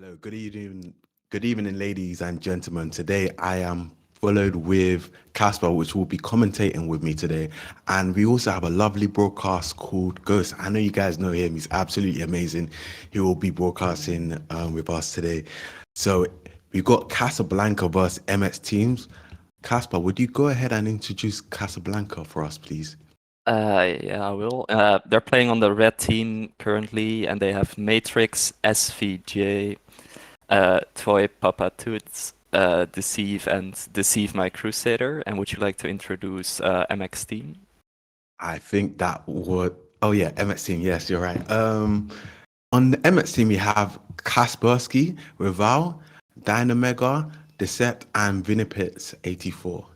Hello, good evening, ladies and gentlemen. Today I am followed with Casper, which will be commentating with me today. And we also have a lovely broadcast called Ghost. I know you guys know him, he's absolutely amazing. He will be broadcasting with us today. So we've got Casablanca versus MX teams. Casper, would you go ahead and introduce Casablanca for us, please? Yeah, I will. They're playing on the red team currently, and they have Matrix, SVJ, Toy Papa Toots, Deceive, and Deceive My Crusader. And would you like to introduce MX team? I think that would. Oh yeah, MX team. Yes, you're right. On the MX team, we have Kaspersky, Rival, Dynamega, Decept, and Vinipits 84.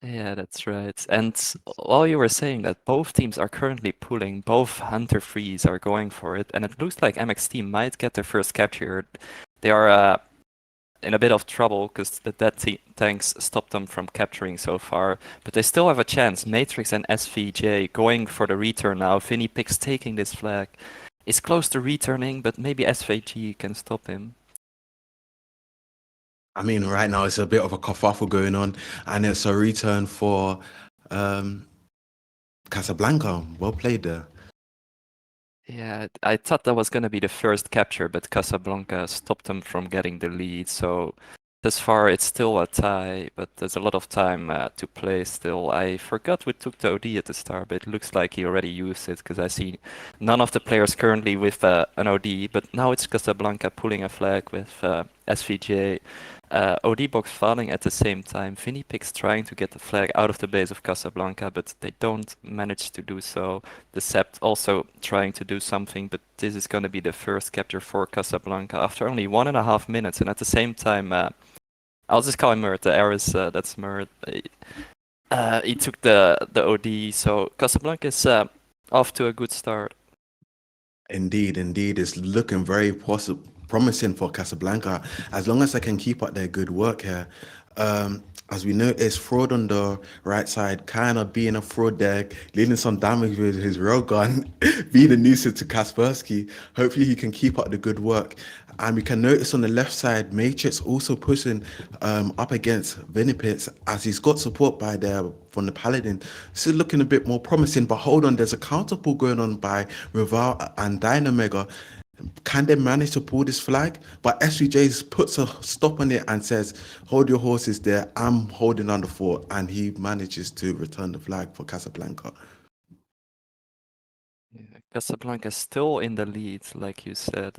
Yeah, that's right. And while you were saying that both teams are currently pulling, both Hunter Frees are going for it, and it looks like MX team might get their first capture. They are in a bit of trouble because the dead tanks stopped them from capturing so far, but they still have a chance. Matrix and SVJ going for the return now. Vinny Pix taking this flag. Is close to returning, but maybe SVG can stop him. I mean, right now it's a bit of a kerfuffle going on, and it's a return for Casablanca. Well played there. Yeah, I thought that was going to be the first capture, but Casablanca stopped them from getting the lead. So thus far, it's still a tie, but there's a lot of time to play still. I forgot we took the OD at the start, but it looks like he already used it because I see none of the players currently with an OD. But now it's Casablanca pulling a flag with SVJ. OD box falling at the same time. Vinny Pix trying to get the flag out of the base of Casablanca, but they don't manage to do so. The Sept also trying to do something, but this is going to be the first capture for Casablanca after only 1.5 minutes. And at the same time, I'll just call him Mert. The Aris, that's Mert. He took the OD, so Casablanca is off to a good start. Indeed, it's looking very promising for Casablanca as long as they can keep up their good work here. As we noticed, Fraud on the right side, kind of being a fraud there, leading some damage with his railgun, being a nuisance to Kaspersky. Hopefully he can keep up the good work. And we can notice on the left side, Matrix also pushing up against Vinipits as he's got support from the Paladin. This is looking a bit more promising, but hold on, there's a counter pull going on by Rival and Dynamega. Can they manage to pull this flag? But SVJ puts a stop on it and says, hold your horses there, I'm holding on the fort. And he manages to return the flag for Casablanca. Yeah, Casablanca is still in the lead, like you said.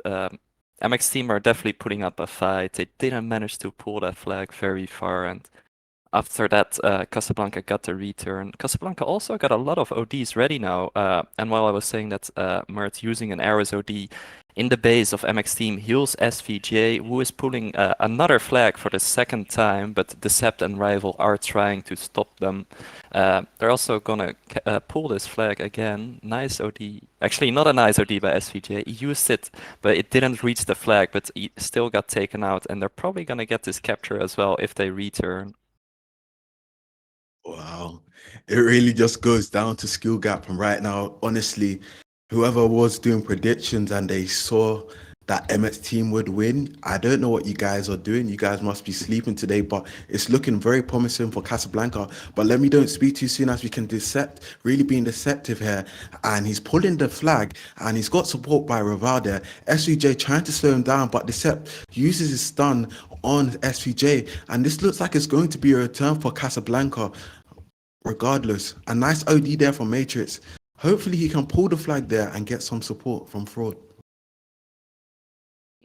MX team are definitely putting up a fight. They didn't manage to pull that flag very far, and after that, Casablanca got the return. Casablanca also got a lot of ODs ready now. And while I was saying that Mert using an Ares OD in the base of MX team heals SVJ, who is pulling another flag for the second time, but Decept and Rival are trying to stop them. They're also gonna pull this flag again. Nice OD. Actually, not a nice OD by SVJ. He used it, but it didn't reach the flag, but he still got taken out. And they're probably gonna get this capture as well if they return. Wow. It really just goes down to skill gap. And right now, honestly, whoever was doing predictions and they saw that Emmett's team would win. I don't know what you guys are doing. You guys must be sleeping today, but it's looking very promising for Casablanca. But let me don't speak too soon as we can really being deceptive here. And he's pulling the flag and he's got support by Raval there. SVJ trying to slow him down, but Decept uses his stun on SVJ. And this looks like it's going to be a return for Casablanca regardless. A nice OD there from Matrix. Hopefully he can pull the flag there and get some support from Fraud.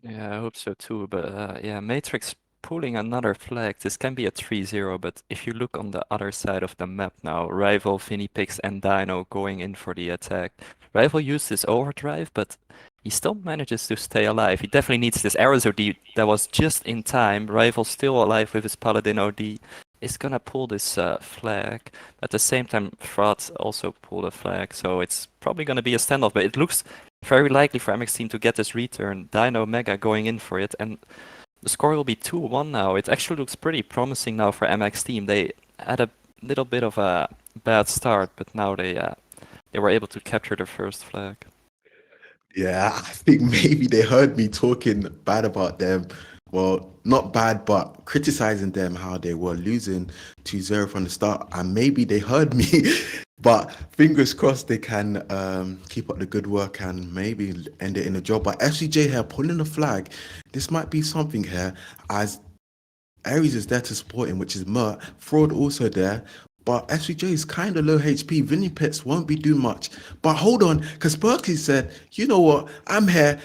Yeah, I hope so too. But yeah, Matrix pulling another flag. This can be a 3-0, but if you look on the other side of the map now, Rival, Finipix, and Dino going in for the attack. Rival used his overdrive, but he still manages to stay alive. He definitely needs this Arrows OD that was just in time. Rival still alive with his Paladin OD. Is gonna pull this flag. At the same time, Fraud also pulled a flag, so it's probably gonna be a standoff. But it looks very likely for MX team to get this return. Dino Mega going in for it, and the score will be 2-1 now. It actually looks pretty promising now for MX team. They had a little bit of a bad start, but now they were able to capture their first flag. Yeah, I think maybe they heard me talking bad about them. Well, not bad, but criticizing them how they were losing 2-0 from the start. And maybe they heard me. But fingers crossed they can keep up the good work and maybe end it in a job. But FCJ here pulling the flag. This might be something here as Ares is there to support him, which is Mert. Fraud also there. But SVJ is kind of low HP. Vinny Pitts won't be doing much. But hold on, because Berkeley said, you know what, I'm here.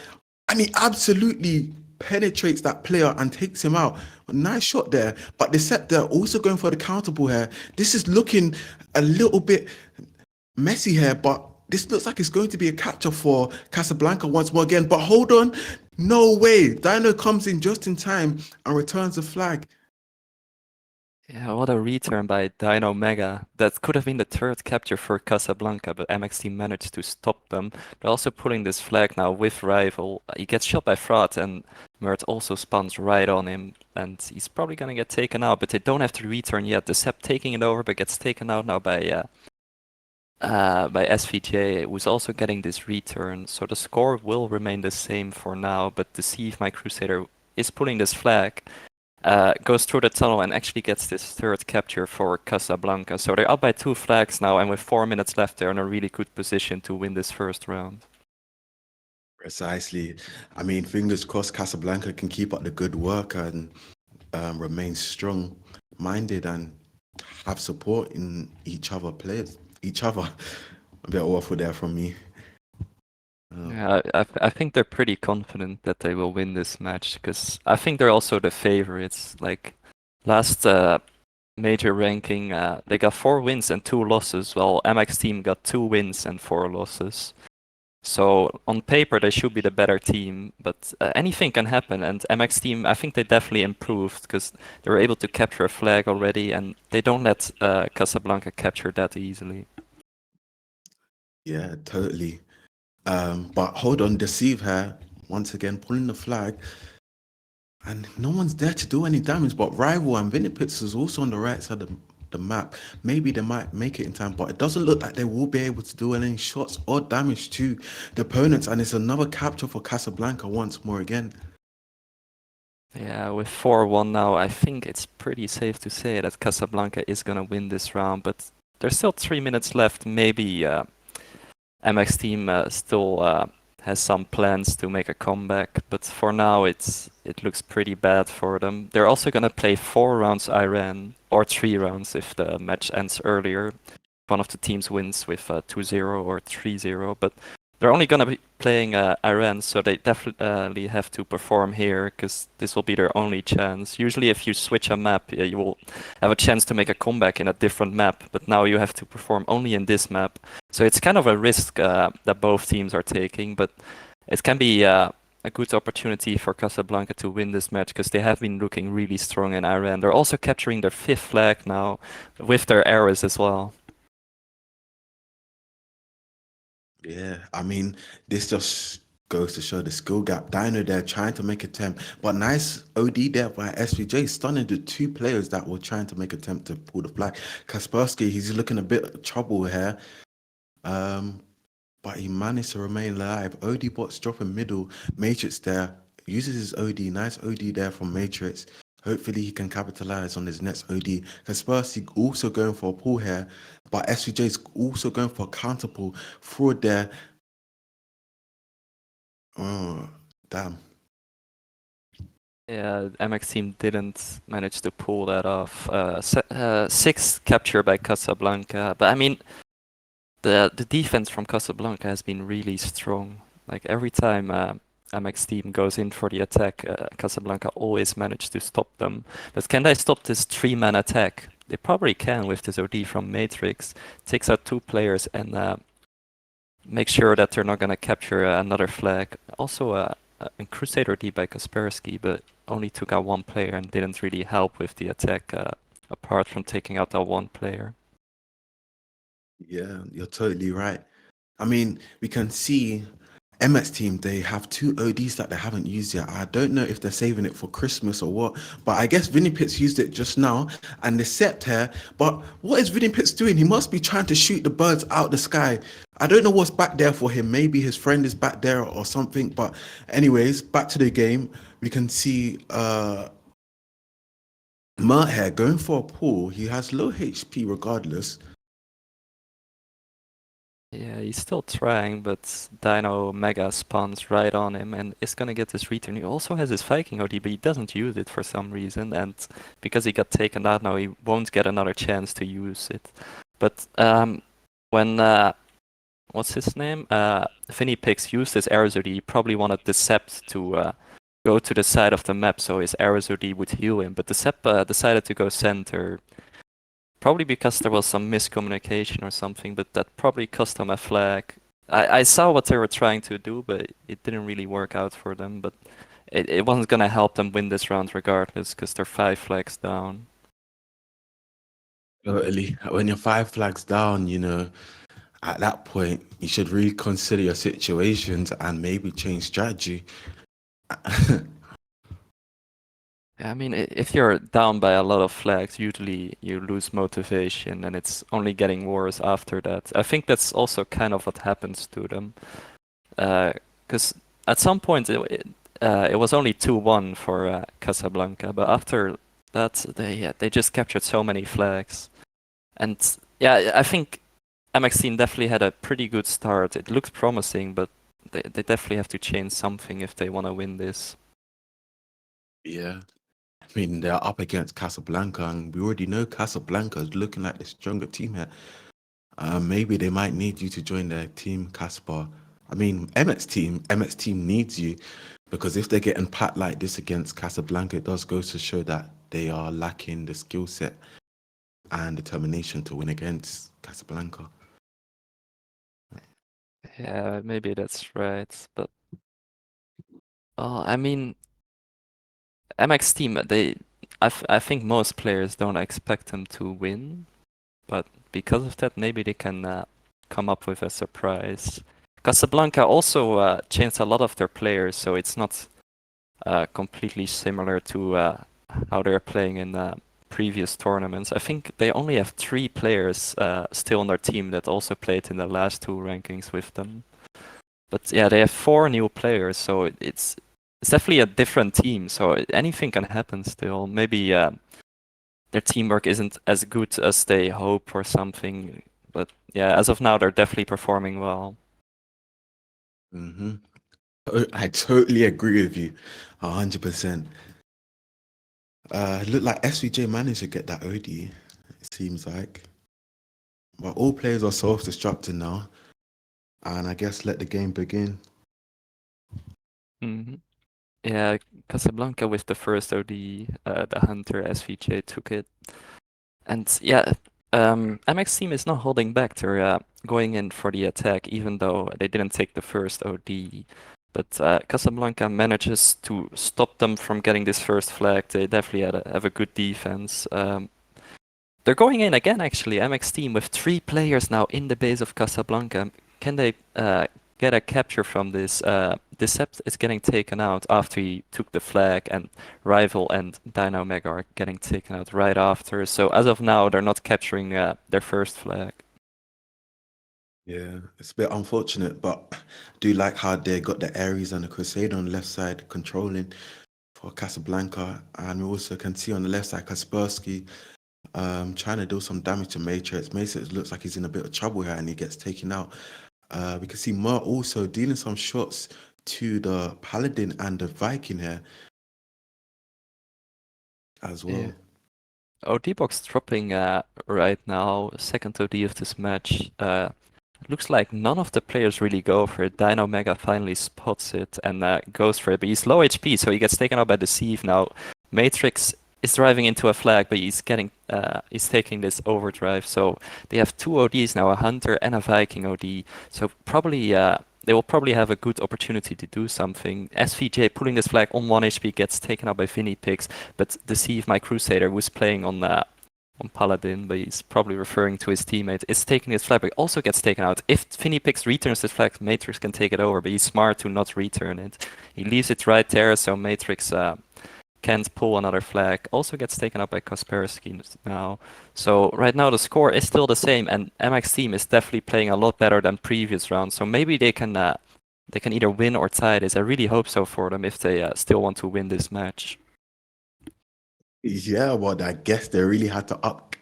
And he absolutely penetrates that player and takes him out. Nice shot there. But the set there also going for the countable here. This is looking a little bit messy here, but this looks like it's going to be a catcher for Casablanca once more again. But hold on, no way. Dino comes in just in time and returns the flag. Yeah, what a return by Dino Mega. That could have been the third capture for Casablanca, but MX team managed to stop them. They're also pulling this flag now with Rival. He gets shot by Fraud, and Mert also spawns right on him, and he's probably gonna get taken out, but they don't have to return yet. The Sepp taking it over, but gets taken out now by SVJ, who's also getting this return. So the score will remain the same for now, but Deceive, my Crusader, is pulling this flag. Goes through the tunnel and actually gets this third capture for Casablanca. So they're up by 2 flags now, and with 4 minutes left, they're in a really good position to win this first round. Precisely. I mean, fingers crossed Casablanca can keep up the good work and remain strong-minded and have support in each other players. Each other. A bit awful there from me. Yeah, I think they're pretty confident that they will win this match, because I think they're also the favorites. Like last major ranking, they got 4 wins and 2 losses, while MX team got 2 wins and 4 losses. So on paper they should be the better team, but anything can happen. And MX team, I think they definitely improved because they were able to capture a flag already, and they don't let Casablanca capture that easily. Yeah, totally. But hold on, Deceive here, once again, pulling the flag. And no one's there to do any damage, but Rival and Vinipix is also on the right side of the map. Maybe they might make it in time, but it doesn't look like they will be able to do any shots or damage to the opponents. And it's another capture for Casablanca once more again. Yeah, with 4-1 now, I think it's pretty safe to say that Casablanca is gonna win this round, but there's still 3 minutes left. Maybe MX team still has some plans to make a comeback, but for now it looks pretty bad for them. They're also gonna play 4 rounds Iran, or 3 rounds if the match ends earlier. One of the teams wins with 2-0 or 3-0, but they're only gonna be playing Iran, so they definitely have to perform here, because this will be their only chance. Usually if you switch a map, you will have a chance to make a comeback in a different map, but now you have to perform only in this map. So it's kind of a risk that both teams are taking, but it can be a good opportunity for Casablanca to win this match, because they have been looking really strong in Iran. They're also capturing their 5th flag now, with their arrows as well. Yeah, I mean, this just goes to show the skill gap. Dino there trying to make attempt, but nice OD there by SVJ, stunning the 2 players that were trying to make attempt to pull the flag. Kaspersky, he's looking a bit of trouble here. but he managed to remain alive. OD bots dropping middle, Matrix there, uses his OD, nice OD there from Matrix. Hopefully he can capitalize on his next OD. Kaspersky also going for a pull here, but SVJ is also going for a counter pull. Fraud there. Oh, damn. Yeah, MX team didn't manage to pull that off. Sixth capture by Casablanca, but I mean, the defense from Casablanca has been really strong. Like every time MX team goes in for the attack, Casablanca always manage to stop them. But can they stop this three-man attack? They probably can with this OD from Matrix. Takes out two players and make sure that they're not gonna capture another flag. Also, a Crusader D by Kaspersky, but only took out one player and didn't really help with the attack, apart from taking out that one player. Yeah, you're totally right. I mean, we can see MS team, they have two ODs that they haven't used yet. I don't know if they're saving it for Christmas or what, but I guess Vinny Pitts used it just now and they set here. But what is Vinny Pitts doing? He must be trying to shoot the birds out the sky. I don't know what's back there for him. Maybe his friend is back there or something. But anyways, back to the game. We can see Mert here going for a pull. He has low HP regardless. Yeah, he's still trying, but Dino Mega spawns right on him and is gonna get this return. He also has his Viking OD, but he doesn't use it for some reason, and because he got taken out now, he won't get another chance to use it. But when what's his name? Finipix used his Ares OD, he probably wanted Decept to go to the side of the map so his Ares OD would heal him, but Decept decided to go center. Probably because there was some miscommunication or something, but that probably cost them a flag. I saw what they were trying to do, but it didn't really work out for them. But it wasn't gonna help them win this round regardless, because they're 5 flags down. Totally. When you're 5 flags down, at that point, you should really consider your situations and maybe change strategy. I mean, if you're down by a lot of flags, usually you lose motivation, and it's only getting worse after that. I think that's also kind of what happens to them. Because at some point it was only 2-1 for Casablanca, but after that they just captured so many flags. And yeah, I think MX team definitely had a pretty good start. It looked promising, but they definitely have to change something if they want to win this. Yeah. I mean, they're up against Casablanca, and we already know Casablanca is looking like the stronger team here. Maybe they might need you to join their team, Casper. I mean, MX team needs you because if they're getting pat like this against Casablanca, it does go to show that they are lacking the skill set and determination to win against Casablanca. Yeah, maybe that's right, but I mean, MX team, I think most players don't expect them to win, but because of that, maybe they can come up with a surprise. Casablanca also changed a lot of their players, so it's not completely similar to how they're playing in previous tournaments. I think they only have 3 players still on their team that also played in the last 2 rankings with them. But yeah, they have 4 new players, so it's definitely a different team. So anything can happen still. Maybe their teamwork isn't as good as they hope or something. But yeah, as of now, they're definitely performing well. Mm-hmm. I totally agree with you, 100%. Look like SVJ managed to get that OD, it seems like. But all players are self-destructing now, and I guess let the game begin. Hmm. Yeah, Casablanca with the first OD, the Hunter SVJ took it. And yeah, MX team is not holding back. They're going in for the attack, even though they didn't take the first OD. But Casablanca manages to stop them from getting this first flag. They definitely have a good defense. They're going in again, actually. MX team with 3 players now in the base of Casablanca. Can they get a capture from this? Decept is getting taken out after he took the flag, and Rival and Dino Mega are getting taken out right after. So as of now, they're not capturing their first flag. Yeah, it's a bit unfortunate, but I do like how they got the Ares and the Crusader on the left side controlling for Casablanca, and we also can see on the left side Kaspersky trying to do some damage to Matrix. Matrix looks like he's in a bit of trouble here, and he gets taken out. We can see Mer also dealing some shots to the Paladin and the Viking here as Yeah. well. OD box dropping right now, second OD of this match. Looks like none of the players really go for it. Dino Mega finally spots it and goes for it, but he's low HP, so he gets taken out by Deceive now. Matrix is driving into a flag, but he's taking this overdrive. So they have two ODs now, a Hunter and a Viking OD. So probably they will probably have a good opportunity to do something. SVJ pulling this flag on 1 HP gets taken out by Vinny Picks, but Deceive, my Crusader, who's playing on Paladin, but he's probably referring to his teammate, is taking his flag, but also gets taken out. If Finipix returns this flag, Matrix can take it over, but he's smart to not return it. He leaves it right there, so Matrix can't pull another flag. Also gets taken up by Kaspersky now. So right now the score is still the same, and MX team is definitely playing a lot better than previous rounds. So maybe they can either win or tie this. I really hope so for them if they still want to win this match. Yeah, well, I guess they really had to up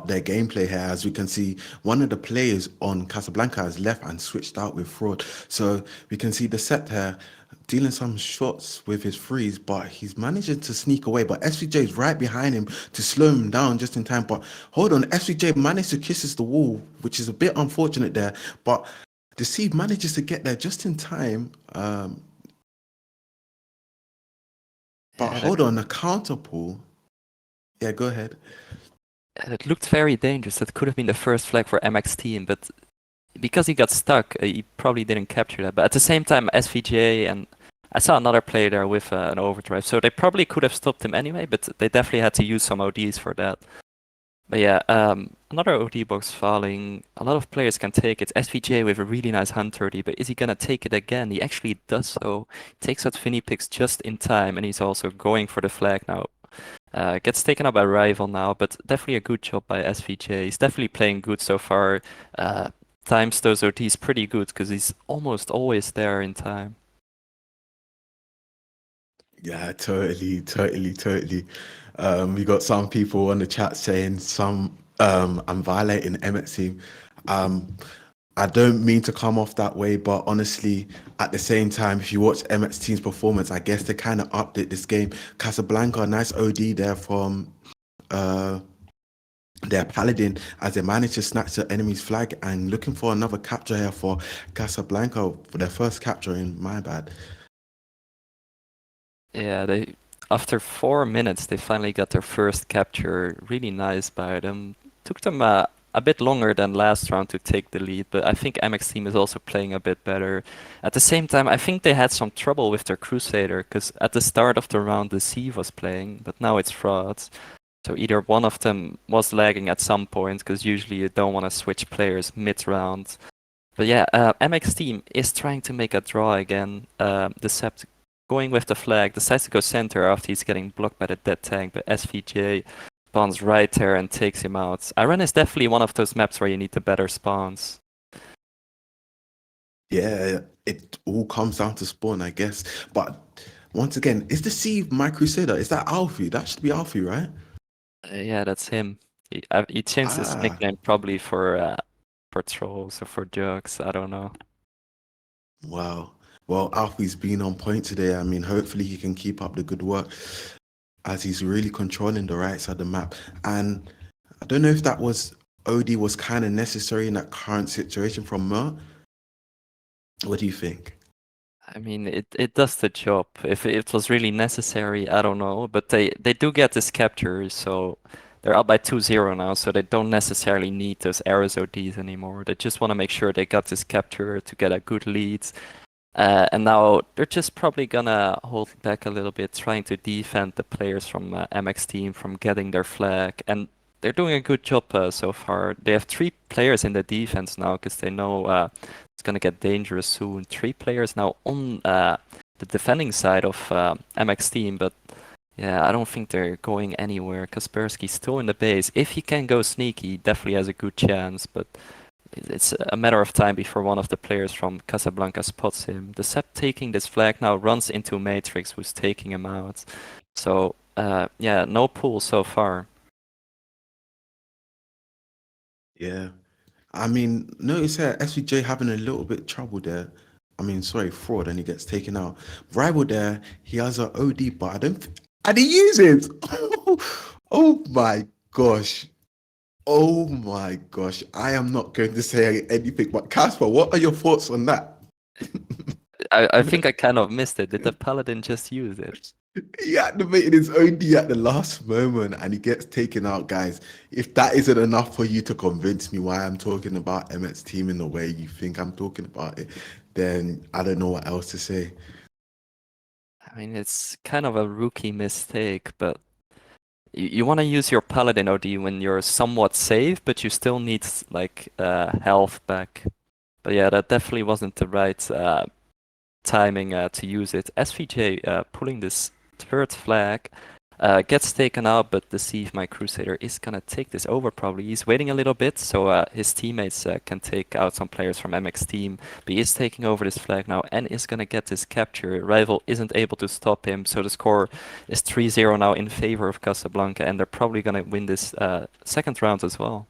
their gameplay here. As we can see, one of the players on Casablanca has left and switched out with Fraud. So we can see the set here dealing some shots with his freeze, but he's managing to sneak away. But SVJ is right behind him to slow him down just in time. But hold on, SVJ managed to kisses the wall, which is a bit unfortunate there. But Deceive manages to get there just in time. But Yeah, hold on, a counter pull. Yeah, go ahead. it looked very dangerous. That could have been the first flag for MX team, but because he got stuck, he probably didn't capture that. But at the same time, SVGA and I saw another player there with an overdrive, so they probably could have stopped him anyway, but they definitely had to use some ODs for that. But yeah, another OD box falling. A lot of players can take it. SVGA with a really nice 130, but is he gonna take it again? He actually does so. Takes out Finipix just in time, and he's also going for the flag now. Gets taken up by Rival now, but definitely a good job by SVJ. He's definitely playing good so far. Times those OTs pretty good because he's almost always there in time. Yeah, totally. We got some people on the chat saying I'm violating Emmet team. I don't mean to come off that way, but honestly, at the same time, if you watch Emmet's team's performance, I guess they kind of upped it this game. Casablanca, nice OD there from their Paladin as they managed to snatch the enemy's flag and looking for another capture here for Casablanca for their first capture in my bad. Yeah, they after 4 minutes they finally got their first capture. Really nice by them. Took them a bit longer than last round to take the lead, but I think MX team is also playing a bit better. At the same time, I think they had some trouble with their Crusader because at the start of the round the Sieve was playing, but now it's Frauds. So either one of them was lagging at some point because usually you don't want to switch players mid-round. But yeah, MX team is trying to make a draw again. The Sept going with the flag, decides to go center after he's getting blocked by the dead tank, but SVJ spawns right there and takes him out. Iran is definitely one of those maps where you need the better spawns. Yeah, it all comes down to spawn, I guess. But once again, is the C my Crusader? Is that Alfie? That should be Alfie, right? Yeah, that's him. He changed his Ah, nickname probably for trolls or for jokes. I don't know. wow. Well, Alfie's been on point today. I mean, hopefully he can keep up the good work as he's really controlling the right side of the map. And I don't know if that was OD was kind of necessary in that current situation from Mer. What do you think? I mean, it does the job. If it was really necessary, I don't know. But they do get this capture, so they're up by 2-0 now, so they don't necessarily need those arrows ODs anymore. They just want to make sure they got this capture to get a good lead. And now they're just probably gonna hold back a little bit, trying to defend the players from MX team from getting their flag. And they're doing a good job so far. They have 3 players in the defense now because they know it's gonna get dangerous soon. 3 players now on the defending side of MX team, but yeah, I don't think they're going anywhere. Kaspersky's still in the base. If he can go sneaky, he definitely has a good chance, but It's a matter of time before one of the players from Casablanca spots him. The Sepp taking this flag now runs into Matrix, who's taking him out. So, yeah, no pull so far. Yeah. I mean, notice here SVJ having a little bit trouble there. I mean, sorry, fraud, and he gets taken out. Rival there, he has an OD, but I don't, and he uses. Oh my gosh. Oh my gosh. I am not going to say anything, but Casper, what are your thoughts on that? I think I kind of missed it. Did the Paladin just use it? He activated his OD at the last moment and he gets taken out, guys. If that isn't enough for you to convince me why I'm talking about Emmett's team in the way you think I'm talking about it, then I don't know what else to say. I mean, it's kind of a rookie mistake, but you want to use your Paladin OD when you're somewhat safe, but you still need like health back. But yeah, that definitely wasn't the right timing to use it. SVJ pulling this third flag gets taken out, but Deceive My Crusader is gonna take this over probably. He's waiting a little bit so his teammates can take out some players from MX team, but he is taking over this flag now and is gonna get this capture. Rival isn't able to stop him, so the score is 3-0 now in favor of Casablanca, and they're probably gonna win this second round as well.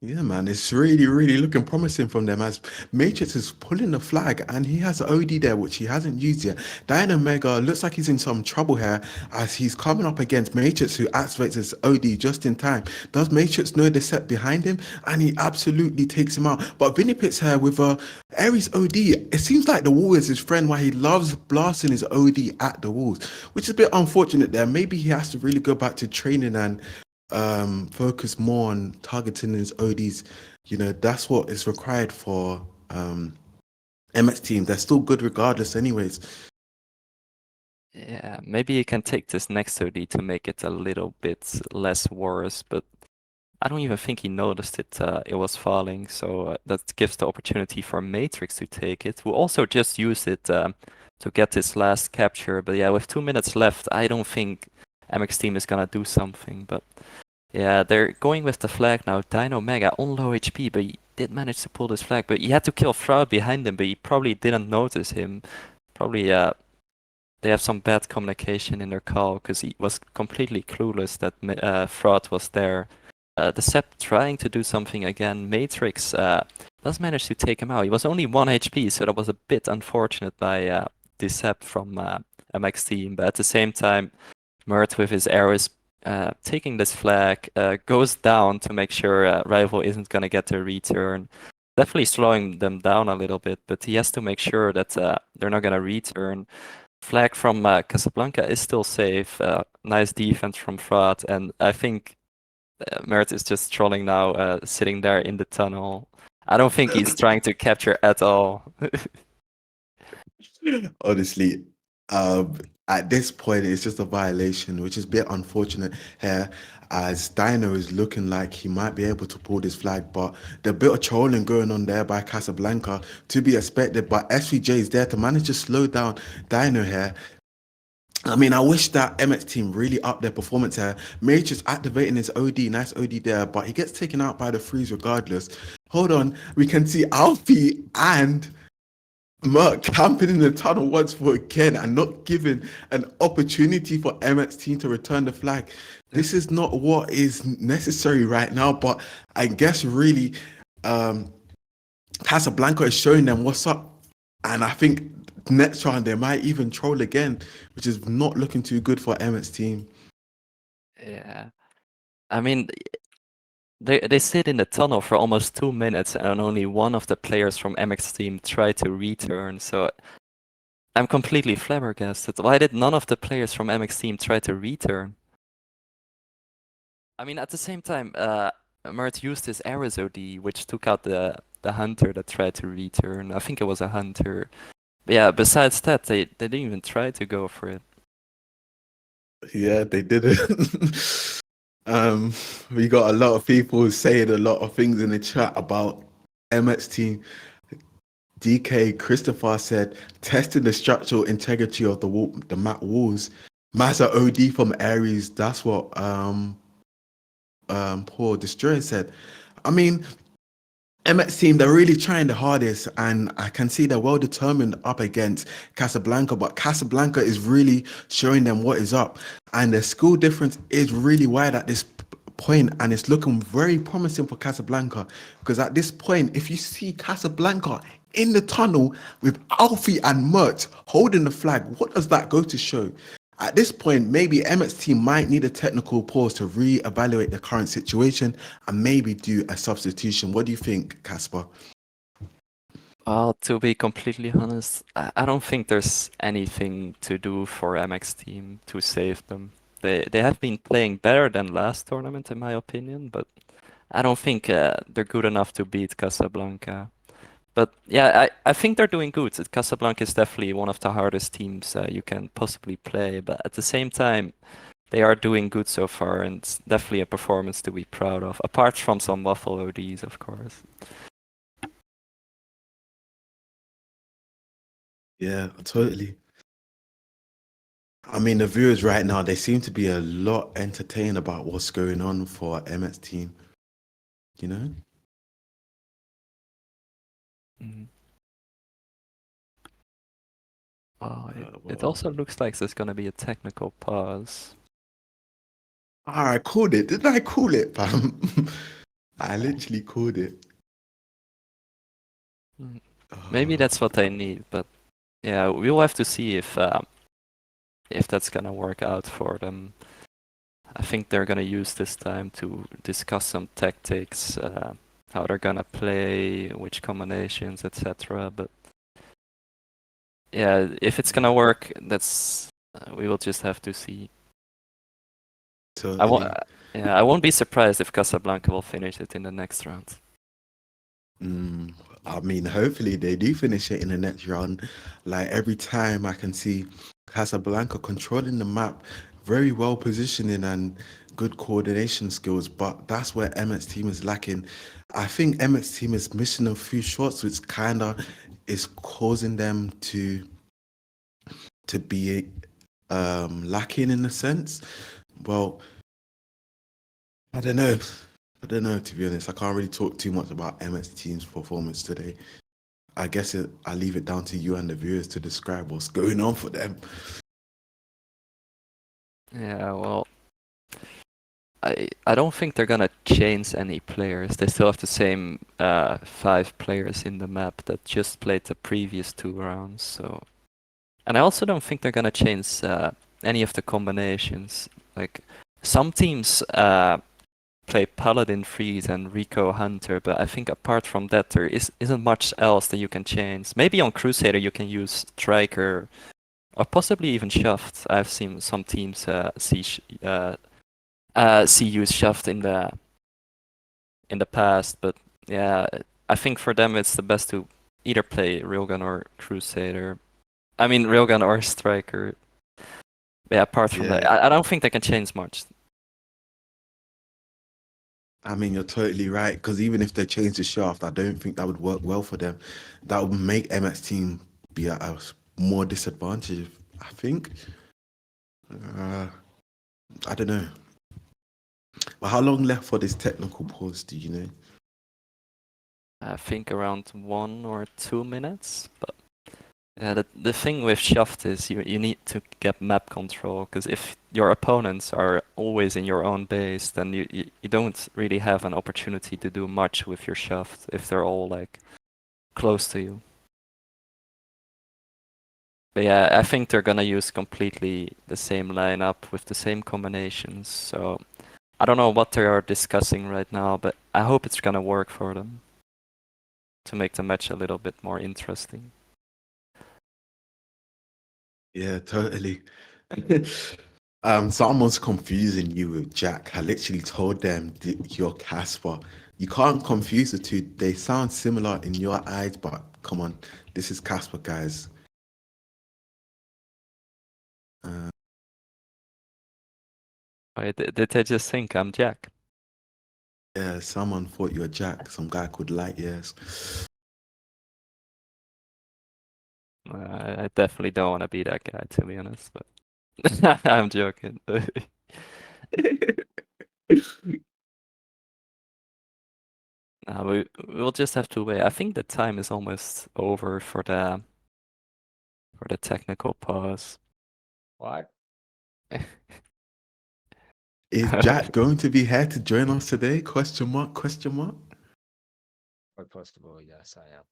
Yeah, man, it's really, really looking promising from them as Matrix is pulling the flag and he has an OD there, which he hasn't used yet. Dino Mega looks like he's in some trouble here as he's coming up against Matrix, who activates his OD just in time. Does Matrix know the set behind him? And he absolutely takes him out. But Vinny Pit's here with Ares OD. It seems like the wall is his friend, why he loves blasting his OD at the walls, which is a bit unfortunate there. Maybe he has to really go back to training and focus more on targeting his ODs. You know, that's what is required for MX team. They're still good regardless, anyways. Yeah, maybe you can take this next OD to make it a little bit less worse, but I don't even think he noticed it was falling, so that gives the opportunity for Matrix to take it, who also just used it to get this last capture. But yeah, with 2 minutes left, I don't think MX team is gonna do something. But yeah, they're going with the flag now. Dino Mega on low HP, but he did manage to pull this flag. But he had to kill Fraud behind him, but he probably didn't notice him. Probably they have some bad communication in their call because he was completely clueless that Fraud was there. The Sepp trying to do something again. Matrix does manage to take him out. He was only 1 HP, so that was a bit unfortunate by the Sepp from MX team. But at the same time, Mert with his arrows taking this flag goes down to make sure Rival isn't gonna get a return. Definitely slowing them down a little bit, but he has to make sure that they're not gonna return. Flag from Casablanca is still safe. Nice defense from Fraud, and I think Mert is just trolling now, sitting there in the tunnel. I don't think he's trying to capture at all. Honestly, at this point, it's just a violation, which is a bit unfortunate here, as Dino is looking like he might be able to pull this flag, but the bit of trolling going on there by Casablanca to be expected, but SVJ is there to manage to slow down Dino here. I mean, I wish that MX team really upped their performance here. Matrix activating his OD, nice OD there, but he gets taken out by the freeze regardless. Hold on, we can see Alfie and Merc camping in the tunnel once more again and not giving an opportunity for MX team to return the flag. This is not what is necessary right now, but I guess really Casablanca is showing them what's up. And I think next round they might even troll again, which is not looking too good for Emmett's team. Yeah. I mean, they sit in the tunnel for almost 2 minutes and only one of the players from MX team tried to return, so I'm completely flabbergasted. Why did none of the players from MX team try to return? I mean, at the same time, Mert used his arrows OD, which took out the hunter that tried to return. I think it was a hunter. But yeah, besides that, they didn't even try to go for it. Yeah, they did it. We got a lot of people saying a lot of things in the chat about Emmett's team. DK Christopher said, testing the structural integrity of the mat walls. Massa OD from Aries. That's what Paul Destroyer said. I mean, Emmett's team, they're really trying the hardest, and I can see they're well determined up against Casablanca, but Casablanca is really showing them what is up. And the skill difference is really wide at this point, and it's looking very promising for Casablanca. Because at this point, if you see Casablanca in the tunnel with Alfie and Mert holding the flag, what does that go to show? At this point, maybe Emmett's team might need a technical pause to re-evaluate the current situation and maybe do a substitution. What do you think, Casper? Well, to be completely honest, I don't think there's anything to do for MX team to save them. They have been playing better than last tournament, in my opinion, but I don't think they're good enough to beat Casablanca. But yeah, I think they're doing good. Casablanca is definitely one of the hardest teams you can possibly play, but at the same time, they are doing good so far, and it's definitely a performance to be proud of, apart from some waffle ODs, of course. Yeah, totally. I mean, the viewers right now, they seem to be a lot entertained about what's going on for Emmett's team, you know? Mhm. Oh, it Well, also looks like there's gonna be a technical pause. I called it. Didn't I call it, fam? I literally called it. Mm. Maybe Uh, that's what they need, but yeah, we'll have to see if that's gonna work out for them. I think they're gonna use this time to discuss some tactics, how they're gonna play, which combinations, etc. But yeah, if it's gonna work, that's we will just have to see. I won't, totally. yeah, I won't be surprised if Casablanca will finish it in the next round. Mm, I mean, hopefully they do finish it in the next round. Like every time I can see Casablanca controlling the map, very well positioning and good coordination skills. But that's where Emmett's team is lacking. I think Emmett's team is missing a few shots, which kind of is causing them to be lacking in a sense. Well, I don't know. I don't know, to be honest. I can't really talk too much about Emmett's team's performance today. I guess I leave it down to you and the viewers to describe what's going on for them. Yeah, well, I don't think they're gonna change any players. They still have the same 5 players in the map that just played the previous 2 rounds. So, and I also don't think they're gonna change any of the combinations. Like some teams play Paladin Freeze and Rico Hunter, but I think apart from that, there isn't much else that you can change. Maybe on Crusader you can use Striker or possibly even Shaft. I've seen some teams see use Shaft in the past, but yeah, I think for them it's the best to either play Railgun or Crusader. I mean Railgun or Striker. Yeah, apart from that, Yeah, I don't think they can change much. I mean, you're totally right. Because even if they change the shaft, I don't think that would work well for them. That would make MX team be at a more disadvantage, I think. Uh, I don't know. But how long left for this technical pause, do you know? I think around 1 or 2 minutes. But yeah, the thing with Shaft is you need to get map control, because if your opponents are always in your own base, then you don't really have an opportunity to do much with your Shaft if they're all like close to you. But yeah, I think they're gonna use completely the same lineup with the same combinations. So I don't know what they are discussing right now, but I hope it's gonna work for them to make the match a little bit more interesting. Yeah, totally. Someone's confusing you with Jack. I literally told them you're Casper. You can't confuse the two. They sound similar in your eyes, but come on, this is Casper, guys. Uh, Wait, did they just think I'm Jack? yeah, someone thought you were Jack. Some guy called Light Years. I definitely don't want to be that guy, to be honest. But I'm joking. We'll just have to wait. I think the time is almost over for the technical pause. What? Is Jack going to be here to join us today? Question mark, question mark. Quite possible, yes, I am.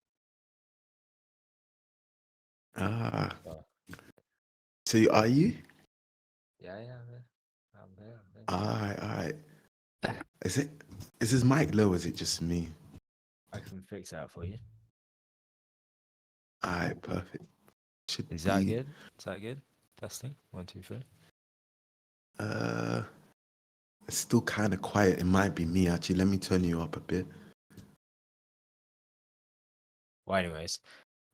Ah, So, so are you? yeah, I'm there. I'm there. All right. Is it? Is his mic low? Or is it just me? I can fix that for you. All right, perfect. Should Is that be. good? Is that good? Testing. 1, 2, 3. Uh, it's still kind of quiet. It might be me actually. Let me turn you up a bit. Well, anyways,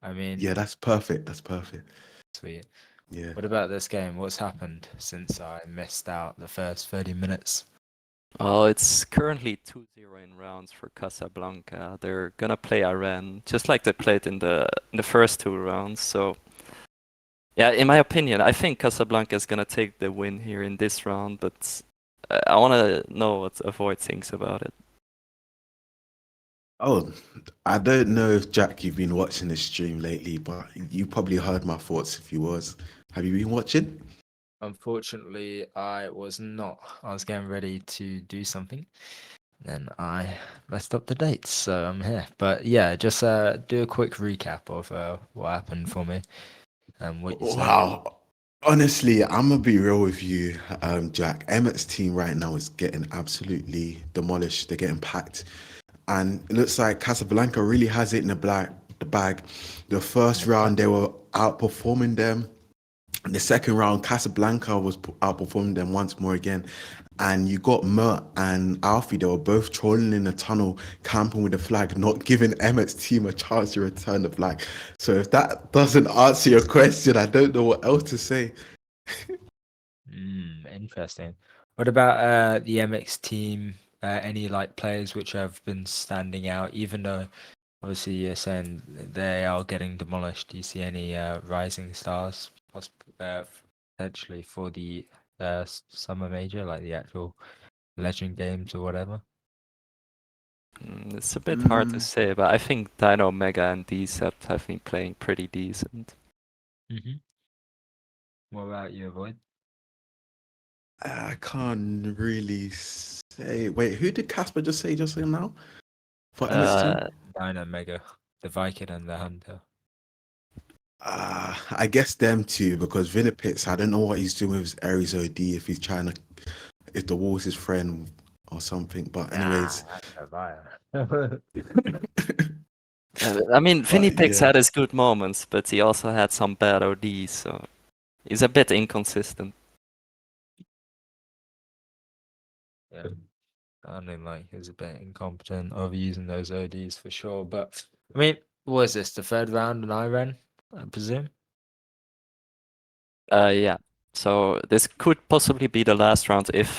I mean, Yeah, that's perfect. That's perfect. sweet. Yeah. What about this game? What's happened since I missed out the first 30 minutes? Oh, it's currently 2-0 in rounds for Casablanca. They're gonna play Iran just like they played in the first two rounds. So yeah, in my opinion, I think Casablanca is gonna take the win here in this round, but I wanna know what Avoid thinks about it. Oh, I don't know if Jack, you've been watching the stream lately, but you probably heard my thoughts if you was. Have you been watching? Unfortunately, I was not. I was getting ready to do something. Then I messed up the dates, so I'm here. But yeah, just do a quick recap of what happened for me and what you said. Wow. Honestly, I'm gonna be real with you, Jack. Emmett's team right now is getting absolutely demolished. They're getting packed, and it looks like Casablanca really has it in the bag. The first round, they were outperforming them. In the second round, Casablanca was outperforming them once more again. And you got Mert and Alfie, they were both trolling in the tunnel, camping with the flag, not giving Emmett's team a chance to return the flag. So if that doesn't answer your question, I don't know what else to say. Interesting. What about the MX team? Any like players which have been standing out, even though obviously you're saying they are getting demolished. Do you see any rising stars potentially for the summer major, like the actual legend games or whatever? It's a bit hard to Mm, say, but I think Dino Mega and Dcept have been playing pretty decent. Mm-hmm. What about you, Avoid? I can't really say. Wait, who did Casper just say now for Emmett's team? Uh, Dino Mega, the Viking and the Hunter. I guess them two because Vinipits, I don't know what he's doing with his Ares OD if he's trying to, if the wall's his friend or something. But anyways, That's a fire. I mean, but Vinipix yeah. had his good moments, but he also had some bad ODs, so he's a bit inconsistent. Yeah. I mean, like, he was a bit incompetent overusing those ODs for sure. But, I mean, what is this, the third round in Iran, I presume? Yeah. So this could possibly be the last round if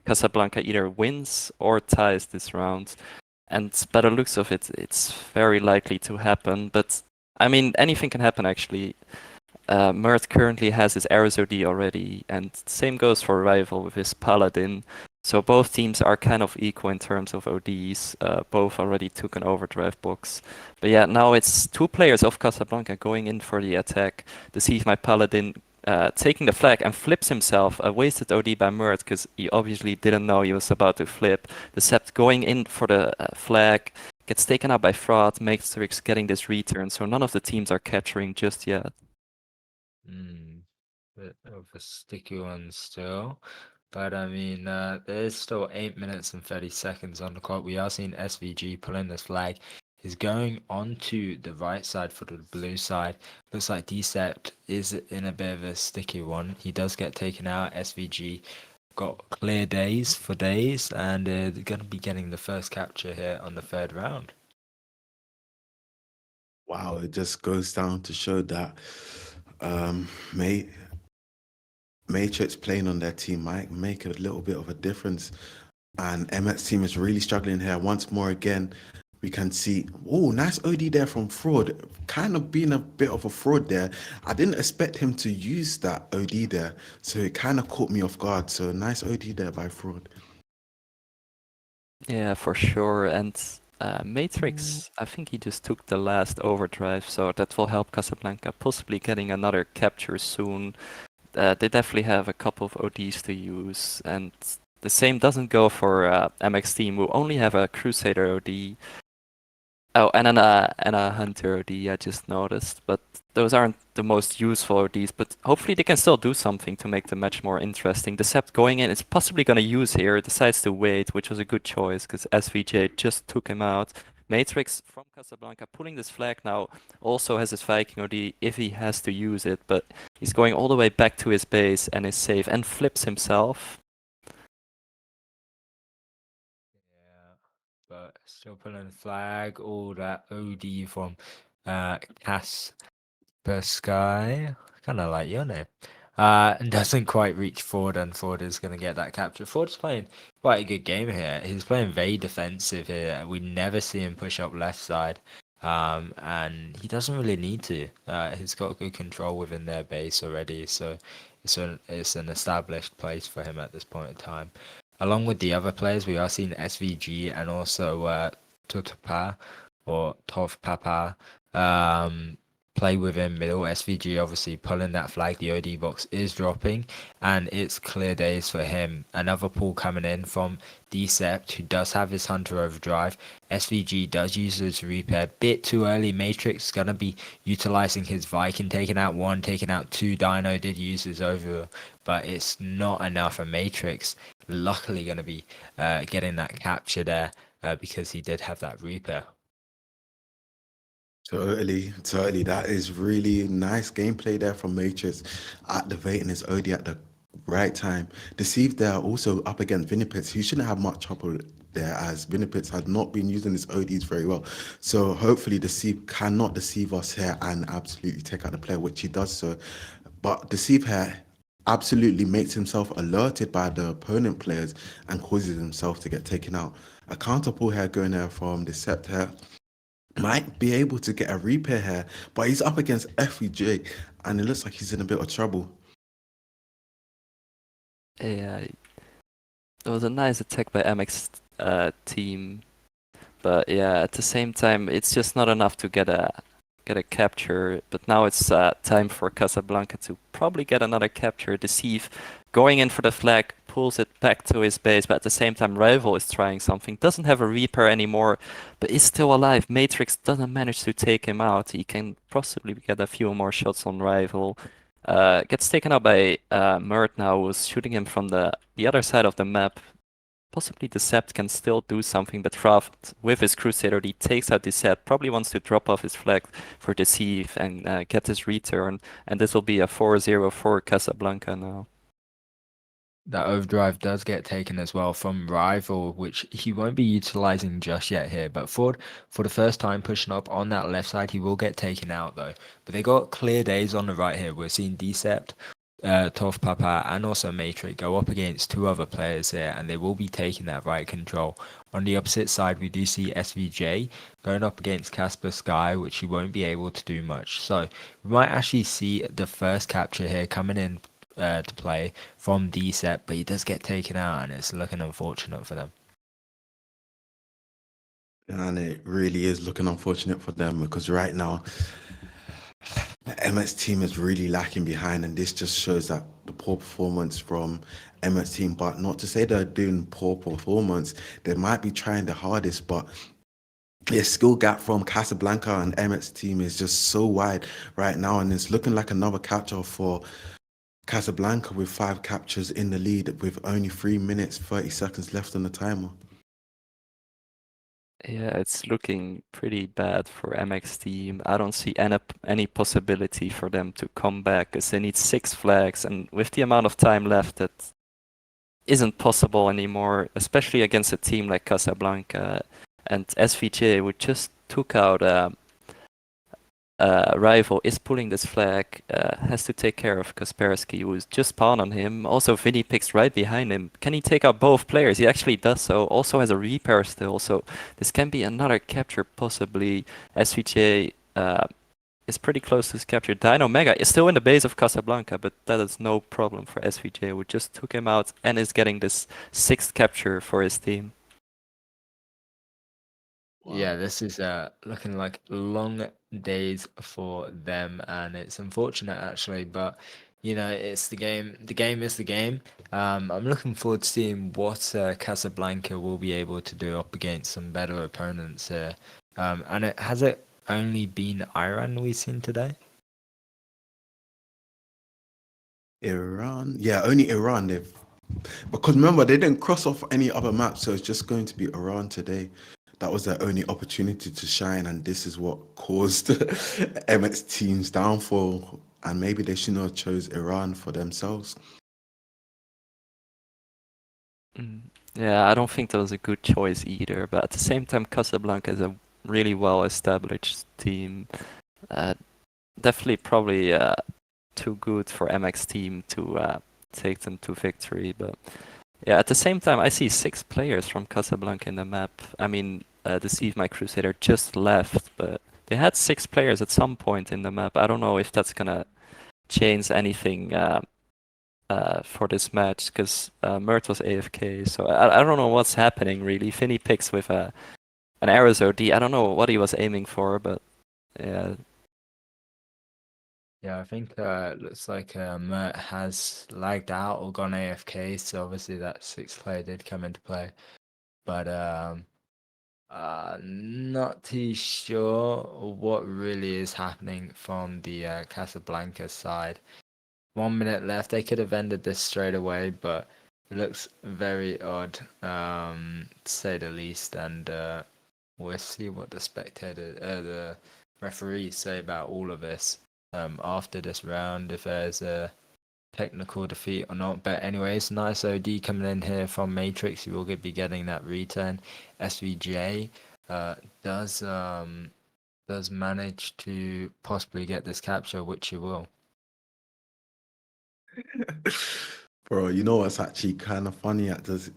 Casablanca either wins or ties this round. And by the looks of it, it's very likely to happen. But I mean, anything can happen actually. Mert currently has his Ares OD already, and same goes for Rival with his Paladin. So both teams are kind of equal in terms of ODs. Both already took an overdrive box. But yeah, now it's two players of Casablanca going in for the attack. To see if my Paladin taking the flag and flips himself, a wasted OD by Mert because he obviously didn't know he was about to flip. The Sept going in for the flag, gets taken out by Fraud, Matrix getting this return, so none of the teams are capturing just yet. Bit of a sticky one still. But I mean, there's still 8 minutes and 30 seconds on the clock. We are seeing SVG pulling this flag. He's going onto the right side for the blue side. Looks like Dcept is in a bit of a sticky one. He does get taken out. SVG got clear days for days, and they're going to be getting the first capture here on the third round. Wow, it just goes down to show that mate Matrix playing on their team might make a little bit of a difference. And Emmett's team is really struggling here. Once more again, we can see, oh, nice OD there from Fraud. Kind of being a bit of a fraud there. I didn't expect him to use that OD there. So it kind of caught me off guard. So nice OD there by Fraud. Yeah, for sure. And Matrix, I think he just took the last overdrive, so that will help Casablanca possibly getting another capture soon. They definitely have a couple of ODs to use, and the same doesn't go for MX team, who only have a Crusader OD. Oh, and a Hunter OD, I just noticed, but those aren't the most useful ODs, but hopefully they can still do something to make the match more interesting. The Sept going in is possibly going to use here, decides to wait, which was a good choice, because SVJ just took him out. Matrix from Casablanca pulling this flag now also has his Viking OD if he has to use it, but he's going all the way back to his base and is safe and flips himself. Yeah, but still pulling the flag. All that OD from Sky. Kind of like your name. And doesn't quite reach Ford, and Ford is going to get that capture. Ford's playing quite a good game here. He's playing very defensive here. We never see him push up left side. And he doesn't really need to. He's got good control within their base already, so it's an established place for him at this point in time. Along with the other players, we are seeing SVG and also Tutapa or Tov Papa play within middle. SVG obviously pulling that flag. The OD box is dropping, and it's clear days for him. Another pull coming in from Decept, who does have his Hunter Overdrive. SVG does use his repair. Bit too early. Matrix is gonna be utilizing his Viking, taking out one, taking out two. Dino did use his over, but it's not enough. And Matrix luckily gonna be getting that capture there because he did have that repair. Totally, totally. That is really nice gameplay there from Matrix, activating his OD at the right time. Deceived there also up against Vinipits. He shouldn't have much trouble there as Vinipits had not been using his ODs very well. So hopefully Deceive cannot deceive us here and absolutely take out the player, which he does so. But Deceive here absolutely makes himself alerted by the opponent players and causes himself to get taken out. A counter pull here going there from Decept here might be able to get a repair here, but he's up against FEJ and it looks like he's in a bit of trouble. Yeah, it was a nice attack by MX team, but yeah, at the same time, it's just not enough to get a capture. But now it's time for Casablanca to probably get another capture. Deceive going in for the flag, pulls it back to his base, but at the same time, Rival is trying something. Doesn't have a repair anymore, but is still alive. Matrix doesn't manage to take him out. He can possibly get a few more shots on Rival. Gets taken out by Mert now, who's shooting him from the other side of the map. Possibly Decept can still do something, but Kraft, with his Crusader, he takes out Decept, probably wants to drop off his flag for Deceive and get his return, and this will be a 4-0 for Casablanca now. That overdrive does get taken as well from Rival, which he won't be utilizing just yet here. But Ford, for the first time pushing up on that left side, he will get taken out though. But they got clear days on the right here. We're seeing Decept, Toph Papa, and also Matrix go up against two other players here, and they will be taking that right control. On the opposite side, we do see SVJ going up against Casper Sky, which he won't be able to do much. So we might actually see the first capture here coming in to play from Decept, but he does get taken out, and it's looking unfortunate for them. And it really is looking unfortunate for them because right now the MS team is really lacking behind, and this just shows that the poor performance from MS team. But not to say they're doing poor performance, they might be trying the hardest, but the skill gap from Casablanca and MS team is just so wide right now, and it's looking like another capture for Casablanca with 5 captures in the lead with only 3 minutes 30 seconds left on the timer. Yeah, it's looking pretty bad for MX team. I don't see any possibility for them to come back because they need 6 flags, and with the amount of time left, that isn't possible anymore, especially against a team like Casablanca. And SVJ, who just took out Rival, is pulling this flag, has to take care of Kaspersky, who's just pawn on him. Also, Vinny picks right behind him. Can he take out both players? He actually does so. Also has a repair still, so this can be another capture possibly. SVJ is pretty close to his capture. Dino Mega is still in the base of Casablanca, but that is no problem for SVJ, who just took him out and is getting this 6th capture for his team. Yeah, this is looking like long days for them, and it's unfortunate actually, but you know, it's the game. The game is the game. I'm looking forward to seeing what Casablanca will be able to do up against some better opponents here. And it only been Iran we've seen today? Iran, yeah, only Iran. Because remember they didn't cross off any other map, so it's just going to be Iran today. That was their only opportunity to shine, and this is what caused MX team's downfall. And maybe they shouldn't have chose Iran for themselves. Yeah, I don't think that was a good choice either. But at the same time, Casablanca is a really well-established team. Definitely, probably too good for MX team to take them to victory. But yeah, at the same time, I see 6 players from Casablanca in the map. I mean, Deceive My Crusader just left, but they had 6 players at some point in the map. I don't know if that's gonna change anything for this match, because Mert was AFK, so I don't know what's happening really. Finny picks with an Arrows OD. I don't know what he was aiming for, but yeah. Yeah, I think it looks like Mert has lagged out or gone AFK, so obviously that 6th player did come into play. But not too sure what really is happening from the Casablanca side. 1 minute left. They could have ended this straight away, but it looks very odd, to say the least. And we'll see what the referees say about all of this after this round, if there's a technical defeat or not. But anyways, nice OD coming in here from Matrix. You will be getting that return. SVJ does manage to possibly get this capture, which he will. Bro, you know what's actually kind of funny?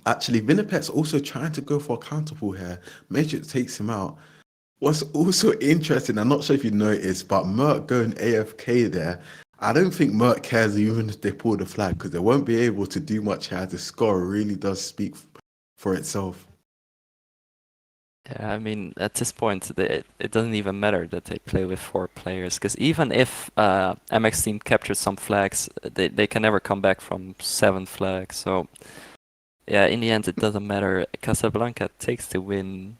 Actually, Vinipet's also trying to go for a counter pull here. Matrix takes him out. What's also interesting, I'm not sure if you noticed, but Merc going AFK there. I don't think Merc cares even if they pull the flag, because they won't be able to do much here. The score really does speak for itself. Yeah, I mean, at this point, it doesn't even matter that they play with 4 players, because even if MX team captures some flags, they can never come back from 7 flags. So yeah, in the end, it doesn't matter. Casablanca takes the win,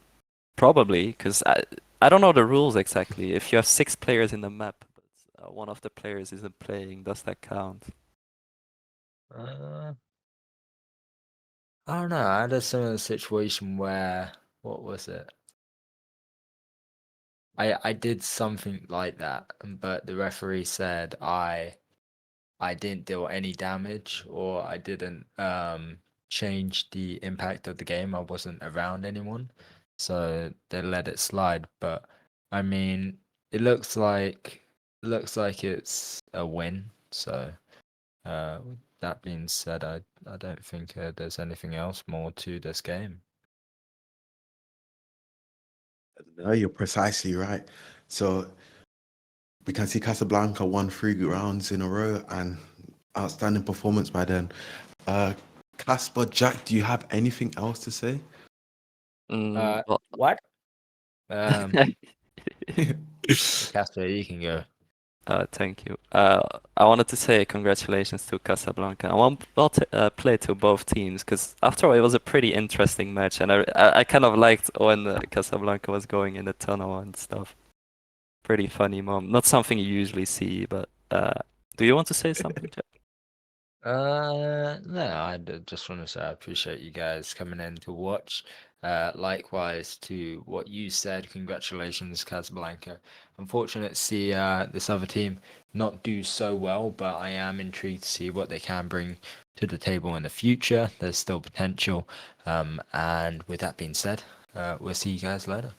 probably, because I don't know the rules exactly. If you have 6 players in the map, but one of the players isn't playing, does that count? I don't know. I had a similar situation where, what was it? I did something like that, but the referee said I didn't deal any damage, or I didn't change the impact of the game. I wasn't around anyone, so they let it slide. But I mean, it looks like it's a win. So with that being said, I don't think there's anything else more to this game. No, you're precisely right. So we can see Casablanca won 3 rounds in a row, and outstanding performance by them. Casper, Jack, do you have anything else to say? Well, What? Casper, you can go. thank you. I wanted to say congratulations to Casablanca. I want play to both teams, because after all, it was a pretty interesting match, and I kind of liked when Casablanca was going in the tunnel and stuff. Pretty funny moment. Not something you usually see, but do you want to say something, Jack? No, just want to say I appreciate you guys coming in to watch. Likewise to what you said, congratulations, Casablanca. Unfortunate to see this other team not do so well, but I am intrigued to see what they can bring to the table in the future. There's still potential. And with that being said, we'll see you guys later.